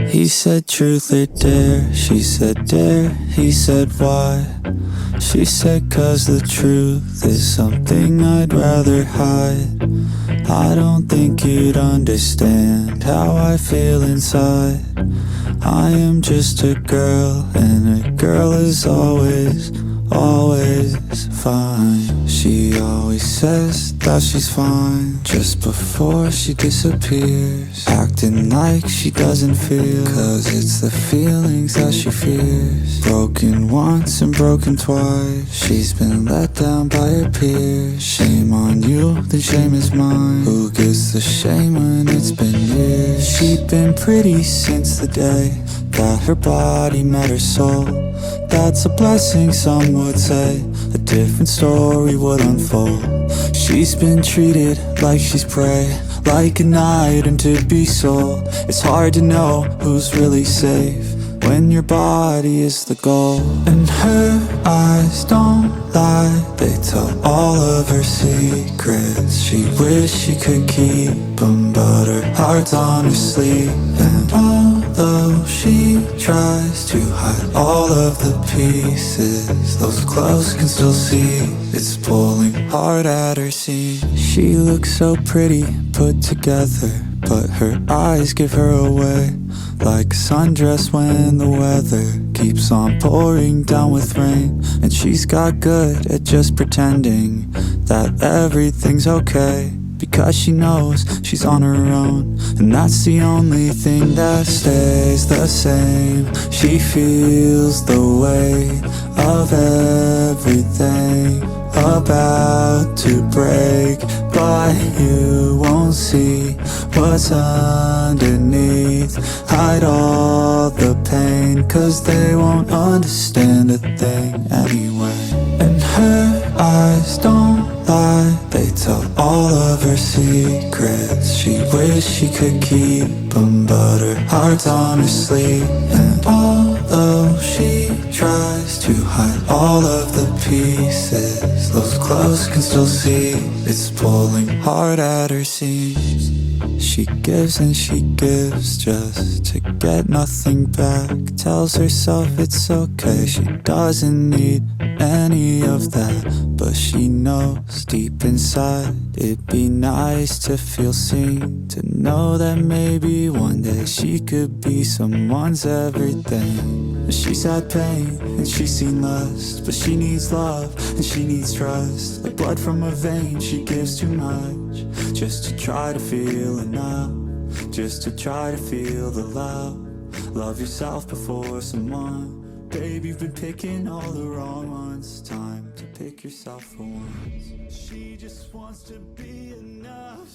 He said truth or dare, she said dare, he said why. She said 'cause the truth is something I'd rather hide. I don't think you'd understand how I feel inside. I am just a girl, and a girl is always fine. She always says that she's fine just before she disappears, acting like she doesn't feel, 'cause it's the feelings that she fears. Broken once and broken twice, she's been let down by her peers. Shame on you, then shame is mine. Who gets the shame when it's been years? She'd been pretty since the day that her body met her soul. That's a blessing, some would say. A different story would unfold. She's been treated like she's prey, like an item to be sold. It's hard to know who's really safe when your body is the goal. And her eyes don't lie, they tell all of her secrets. She wish she could keep them, but her heart's on her sleeve. And although she tries to hide all of the pieces, those clothes can still see it's pulling hard at her seams. She looks so pretty, put together, but her eyes give her away, like a sundress when the weather keeps on pouring down with rain. And she's got good at just pretending that everything's okay, because she knows she's on her own, and that's the only thing that stays the same. She feels the weight of everything about to break, but you won't see what's underneath. Hide all the pain, 'cause they won't understand a thing anyway. And her eyes don't lie, they tell all of her secrets. She wish she could keep them, but her heart's on her sleeve. And although she tries to hide all of the pieces, those clothes can still see it's pulling hard at her seams. She gives and she gives just to get nothing back. Tells herself it's okay, she doesn't need any of that. But she knows deep inside it'd be nice to feel seen, to know that maybe one day she could be someone's everything. She's had pain and she's seen lust, but she needs love and she needs trust. Like blood from a vein, she gives too much just to try to feel enough, just to try to feel the love. Love yourself before someone. Babe, you've been picking all the wrong ones. Time to pick yourself for once. She just wants to be enough.